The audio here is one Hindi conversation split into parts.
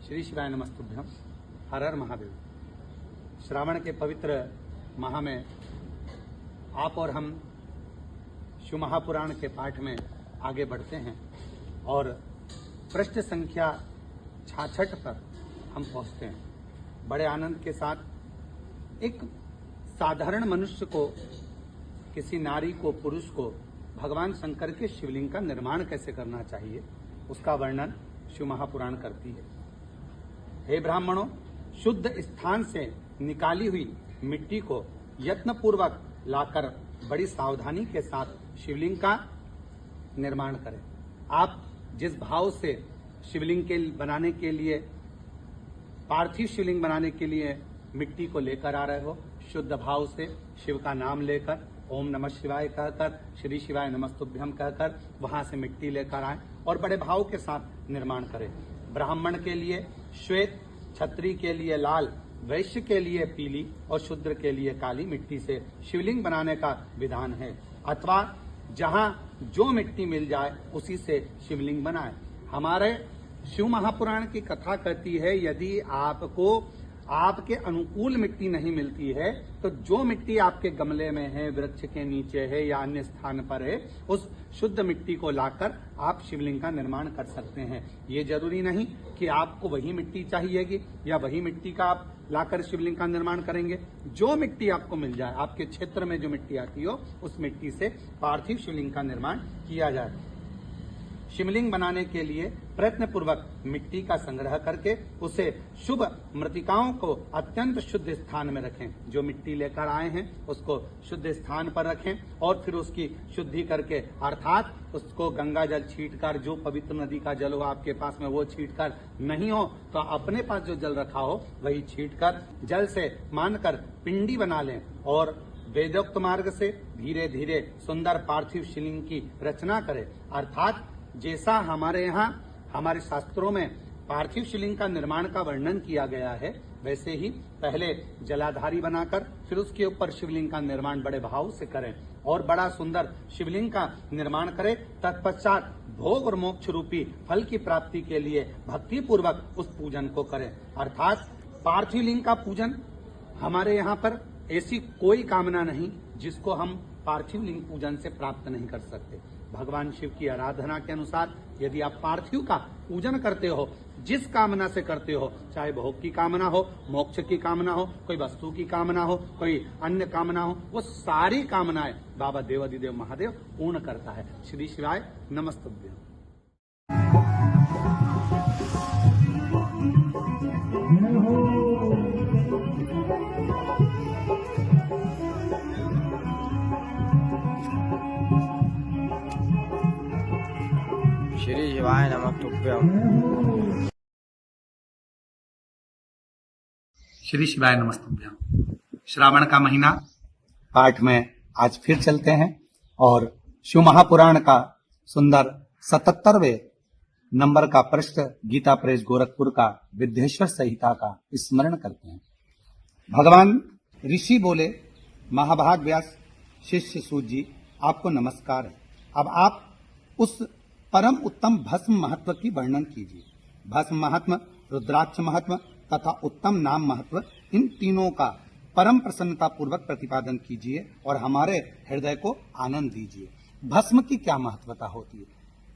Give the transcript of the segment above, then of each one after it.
श्री शिवाय नमस्तुभ्यम। हर हर महादेव। श्रावण के पवित्र माह में आप और हम शिव महापुराण के पाठ में आगे बढ़ते हैं और पृष्ठ संख्या 66 पर हम पहुंचते हैं। बड़े आनंद के साथ एक साधारण मनुष्य को, किसी नारी को, पुरुष को भगवान शंकर के शिवलिंग का निर्माण कैसे करना चाहिए उसका वर्णन शिव महापुराण करती है। हे ब्राह्मणों, शुद्ध स्थान से निकाली हुई मिट्टी को यत्नपूर्वक लाकर बड़ी सावधानी के साथ शिवलिंग का निर्माण करें। आप जिस भाव से शिवलिंग के बनाने के लिए, पार्थिव शिवलिंग बनाने के लिए मिट्टी को लेकर आ रहे हो, शुद्ध भाव से शिव का नाम लेकर ओम नमः शिवाय कहकर, श्री शिवाय नमस्तुभ्यम कहकर वहां से मिट्टी लेकर आए और बड़े भाव के साथ निर्माण करें। ब्राह्मण के लिए श्वेत, क्षत्रिय के लिए लाल, वैश्य के लिए पीली और शूद्र के लिए काली मिट्टी से शिवलिंग बनाने का विधान है। अथवा जहां जो मिट्टी मिल जाए उसी से शिवलिंग बनाए। हमारे शिव महापुराण की कथा कहती है, यदि आपको आपके अनुकूल मिट्टी नहीं मिलती है तो जो मिट्टी आपके गमले में है, वृक्ष के नीचे है या अन्य स्थान पर है, उस शुद्ध मिट्टी को लाकर आप शिवलिंग का निर्माण कर सकते हैं। ये जरूरी नहीं कि आपको वही मिट्टी चाहिएगी या वही मिट्टी का आप लाकर शिवलिंग का निर्माण करेंगे। जो मिट्टी आपको मिल जाए, आपके क्षेत्र में जो मिट्टी आती हो, उस मिट्टी से पार्थिव शिवलिंग का निर्माण किया जाए। शिवलिंग बनाने के लिए प्रयत्न पूर्वक मिट्टी का संग्रह करके उसे शुभ मृतिकाओं को अत्यंत शुद्ध स्थान में रखें। जो मिट्टी लेकर आए हैं उसको शुद्ध स्थान पर रखें और फिर उसकी शुद्धि करके, अर्थात उसको गंगा जल छींटकर, जो पवित्र नदी का जल हो आपके पास में वो छींटकर, नहीं हो तो अपने पास जो जल रखा हो वही छींटकर जल से मानकर पिंडी बना लें और वेदोक्त मार्ग से धीरे धीरे सुंदर पार्थिव शिवलिंग की रचना करें। अर्थात जैसा हमारे यहाँ हमारे शास्त्रों में पार्थिव शिवलिंग का निर्माण का वर्णन किया गया है, वैसे ही पहले जलाधारी बनाकर फिर उसके ऊपर शिवलिंग का निर्माण बड़े भाव से करें और बड़ा सुंदर शिवलिंग का निर्माण करें। तत्पश्चात भोग और मोक्ष रूपी फल की प्राप्ति के लिए भक्ति पूर्वक उस पूजन को करें। अर्थात पार्थिव लिंग का पूजन, हमारे यहाँ पर ऐसी कोई कामना नहीं जिसको हम पार्थिव लिंग पूजन से प्राप्त नहीं कर सकते। भगवान शिव की आराधना के अनुसार यदि आप पार्थिव का पूजन करते हो, जिस कामना से करते हो, चाहे भोग की कामना हो, मोक्ष की कामना हो, कोई वस्तु की कामना हो, कोई अन्य कामना हो, वो सारी कामनाएं बाबा देवाधिदेव महादेव पूर्ण करता है। श्री शिवाय नमस्तुभ्यम। श्री शिवाय नमस्तुभ्यम। श्री शिवाय नमस्तुभ्यम। श्रावण का महीना पाठ में आज फिर चलते हैं और शिव महापुराण का सुंदर 77वें नंबर का पृष्ठ गीता प्रेस गोरखपुर का विद्येश्वर संहिता का स्मरण करते हैं। भगवान ऋषि बोले, महाभाग व्यास शिष्य सूत जी, आपको नमस्कार है। अब आप उस परम उत्तम भस्म महत्व की वर्णन कीजिए। भस्म महत्व, रुद्राक्ष महत्व तथा उत्तम नाम महत्व, इन तीनों का परम प्रसन्नता पूर्वक प्रतिपादन कीजिए और हमारे हृदय को आनंद दीजिए। भस्म की क्या महत्वता होती है?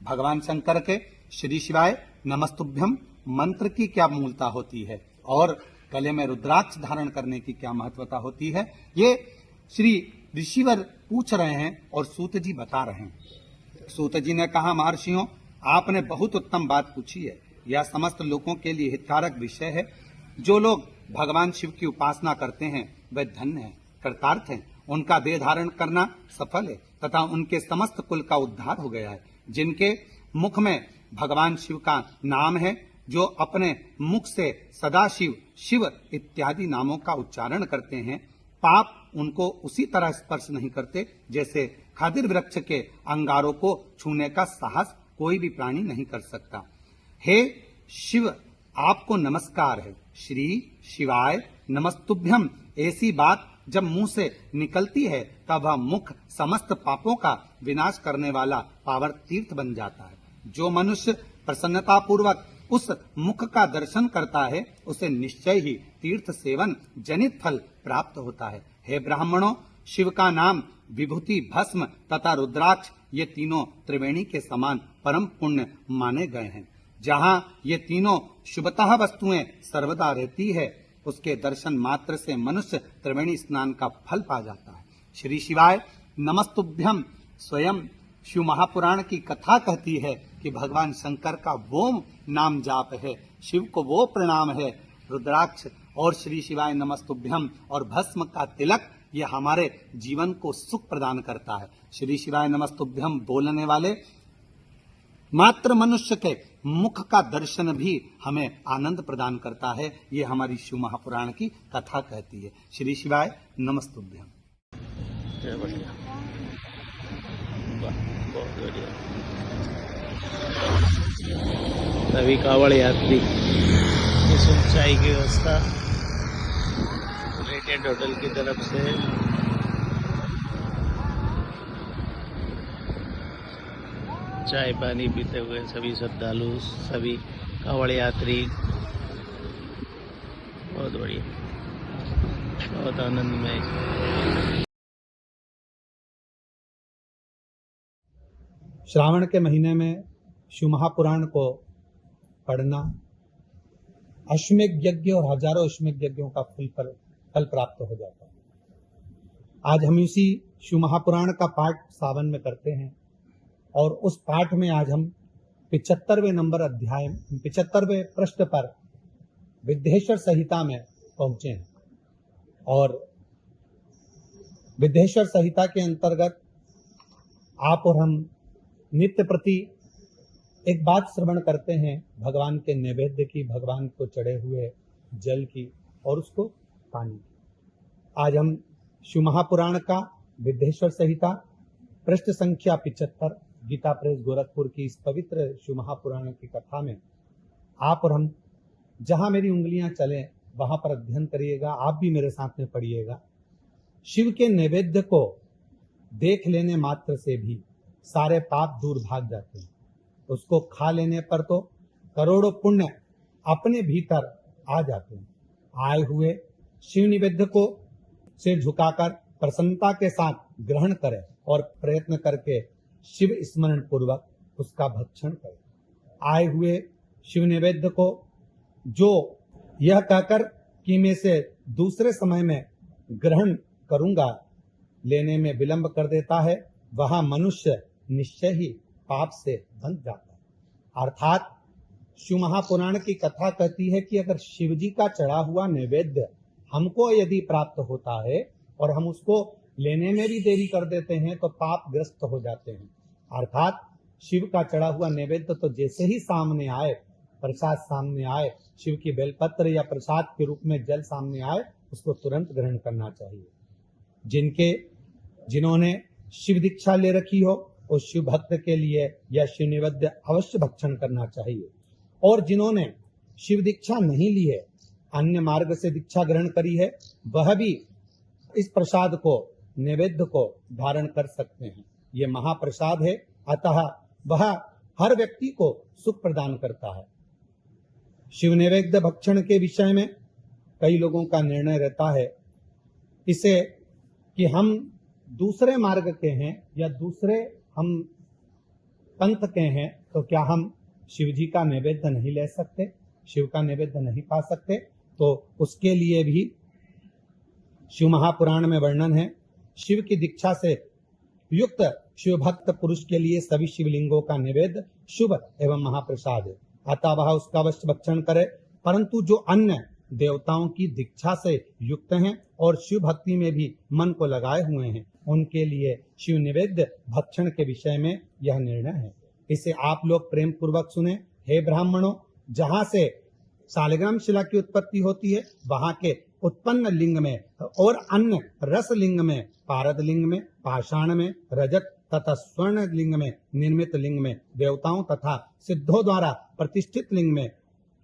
भगवान शंकर के श्री शिवाय नमस्तुभ्यम मंत्र की क्या मूलता होती है और गले में रुद्राक्ष धारण करने की क्या महत्वता होती है? ये श्री ऋषिवर पूछ रहे हैं और सूत जी बता रहे हैं। सूत जी ने कहा, महर्षियों, आपने बहुत उत्तम बात पूछी है। यह समस्त लोगों के लिए हितकारक विषय है। जो लोग भगवान शिव की उपासना करते हैं वे धन्य हैं, कृतार्थ हैं। उनका देह धारण करना सफल है तथा उनके समस्त कुल का उद्धार हो गया है। जिनके मुख में भगवान शिव का नाम है, जो अपने मुख से सदाशिव, शिव इत्यादि नामों का उच्चारण करते हैं, पाप उनको उसी तरह स्पर्श नहीं करते जैसे खदिर वृक्ष के अंगारों को छूने का साहस कोई भी प्राणी नहीं कर सकता। हे शिव, आपको नमस्कार है। श्री शिवाय नमस्तुभ्यम ऐसी बात जब मुंह से निकलती है तब वह मुख समस्त पापों का विनाश करने वाला पावन तीर्थ बन जाता है। जो मनुष्य प्रसन्नता पूर्वक उस मुख का दर्शन करता है उसे निश्चय ही तीर्थ सेवन जनित फल प्राप्त होता है। हे ब्राह्मणों, शिव का नाम, विभूति, भस्म तथा रुद्राक्ष ये तीनों त्रिवेणी के समान परम पुण्य माने गए हैं। जहाँ ये तीनों शुभतः वस्तुएं सर्वदा रहती है, उसके दर्शन मात्र से मनुष्य त्रिवेणी स्नान का फल पा जाता है। श्री शिवाय नमस्तुभ्यम। स्वयं शिव महापुराण की कथा कहती है कि भगवान शंकर का वो नाम जाप है, शिव को वो प्रणाम है। रुद्राक्ष और श्री शिवाय नमस्तुभ्यम और भस्म का तिलक ये हमारे जीवन को सुख प्रदान करता है। श्री शिवाय नमस्तुभ्यम बोलने वाले मात्र मनुष्य के मुख का दर्शन भी हमें आनंद प्रदान करता है। ये हमारी शिव महापुराण की कथा कहती है। श्री शिवाय नमस्तुभ्यम। बढ़िया, बहुत बढ़िया। सभी कांवड़ यात्री इस ऊंचाई की व्यवस्था रेडिएंट होटल की तरफ से चाय पानी पीते हुए सभी श्रद्धालु, सभी कांवड़ यात्री, बहुत बढ़िया, बहुत आनंदमय। श्रावण के महीने में शिव महापुराण को पढ़ना अश्वमेध यज्ञ और हजारों अश्वमेध यज्ञों का फल प्राप्त हो जाता है। आज हम इसी शिव महापुराण का पाठ सावन में करते हैं और उस पाठ में आज हम 75वें नंबर अध्याय 75वें पृष्ठ पर विद्येश्वर संहिता में पहुंचे हैं। और विद्येश्वर संहिता के अंतर्गत आप और हम नित्य प्रति एक बात श्रवण करते हैं भगवान के नैवेद्य की, भगवान को चढ़े हुए जल की और उसको पानी की। आज हम शिव महापुराण का विद्येश्वर संहिता पृष्ठ संख्या 75 गीता प्रेस गोरखपुर की इस पवित्र शिव महापुराण की कथा में आप और हम जहां मेरी उंगलियां चलें वहां पर अध्ययन करिएगा। आप भी मेरे साथ में पढ़िएगा। शिव के नैवेद्य को देख लेने मात्र से भी सारे पाप दूर भाग जाते हैं। उसको खा लेने पर तो करोड़ों पुण्य अपने भीतर आ जाते हैं। आए हुए शिव नैवेद्य को सिर झुकाकर प्रसन्नता के साथ ग्रहण करें और प्रयत्न करके शिव स्मरण पूर्वक उसका भक्षण करें। आए हुए शिव नैवेद्य को जो यह कहकर कि मैं से दूसरे समय में ग्रहण करूंगा लेने में विलंब कर देता है, वह मनुष्य निश्चय ही पाप से बंध जाता है। अर्थात शिव महापुराण की कथा कहती है कि अगर शिव जी का चढ़ा हुआ नैवेद्य हमको यदि प्राप्त होता है और हम उसको लेने में भी देरी कर देते हैं तो पाप ग्रस्त हो जाते हैं। अर्थात शिव का चढ़ा हुआ नैवेद्य तो जैसे ही सामने आए, प्रसाद सामने आए, शिव की बेलपत्र या प्रसाद के रूप में जल सामने आए, उसको तुरंत ग्रहण करना चाहिए। जिन्होंने शिव दीक्षा ले रखी हो उस शिव भक्त के लिए यह शिव नैवेद्य अवश्य भक्षण करना चाहिए। और जिन्होंने शिव दीक्षा नहीं ली है, अन्य मार्ग से दीक्षा ग्रहण करी है, वह भी इस प्रसाद को, नैवेद्य को धारण कर सकते हैं। ये महाप्रसाद है, अतः वह हर व्यक्ति को सुख प्रदान करता है। शिव नैवेद्य भक्षण के विषय में कई लोगों का निर्णय रहता है इसे कि हम दूसरे मार्ग के हैं या दूसरे हम पंथ के हैं तो क्या हम शिव जी का नैवेद्य नहीं ले सकते, शिव का नैवेद्य नहीं पा सकते? तो उसके लिए भी शिव महापुराण में वर्णन है। शिव की दीक्षा से युक्त शिव भक्त पुरुष के लिए सभी शिवलिंगों का नैवेद्य शुभ एवं महाप्रसाद है, अतः वह उसका अवश्य भक्षण करे। परंतु जो अन्य देवताओं की दीक्षा से युक्त हैं और शिव भक्ति में भी मन को लगाए हुए हैं, उनके लिए शिव नैवेद्य भक्षण के विषय में यह निर्णय है। इसे आप लोग प्रेम पूर्वक सुने। हे ब्राह्मणों, जहाँ से शालिग्राम शिला की उत्पत्ति होती है वहां के उत्पन्न लिंग में और अन्य रस लिंग में, पारद लिंग में, पाषाण में, रजत तथा स्वर्ण लिंग में निर्मित लिंग में, देवताओं तथा सिद्धों द्वारा प्रतिष्ठित लिंग में,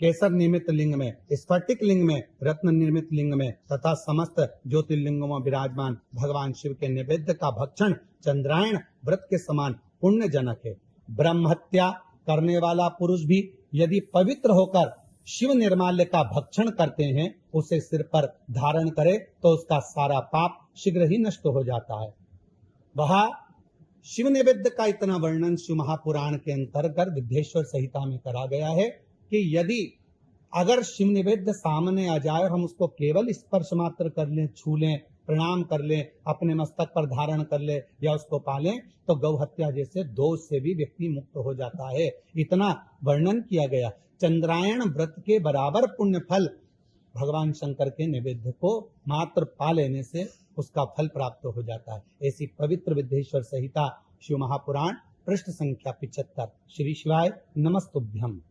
केसर निर्मित लिंग में, स्फटिक लिंग में, रत्न निर्मित लिंग में तथा समस्त ज्योतिर्लिंगों में विराजमान भगवान शिव के नैवेद्य का भक्षण चंद्रायण व्रत के समान पुण्य जनक है। ब्रह्म हत्या, करने वाला पुरुष भी यदि पवित्र होकर शिव निर्माल्य का भक्षण करते हैं, उसे सिर पर धारण करे तो उसका सारा पाप शीघ्र ही नष्ट हो जाता है। वह शिव नैवेद्य का इतना वर्णन शिव महापुराण के अंतर्गत विद्येश्वर संहिता में करा गया है कि यदि अगर शिव नैवेद्य सामने आ जाए और हम उसको केवल स्पर्श मात्र कर लें, छू लें, प्रणाम कर लें, अपने मस्तक पर धारण कर ले या उसको पालें, तो गौ हत्या जैसे दोष से भी व्यक्ति मुक्त हो जाता है। इतना वर्णन किया गया। चंद्रायण व्रत के बराबर पुण्य फल भगवान शंकर के नैवेद्य को मात्र पा लेने से उसका फल प्राप्त हो जाता है। ऐसी पवित्र विद्येश्वर संहिता शिव महापुराण पृष्ठ संख्या 75। श्री शिवाय नमस्तुभ्यम।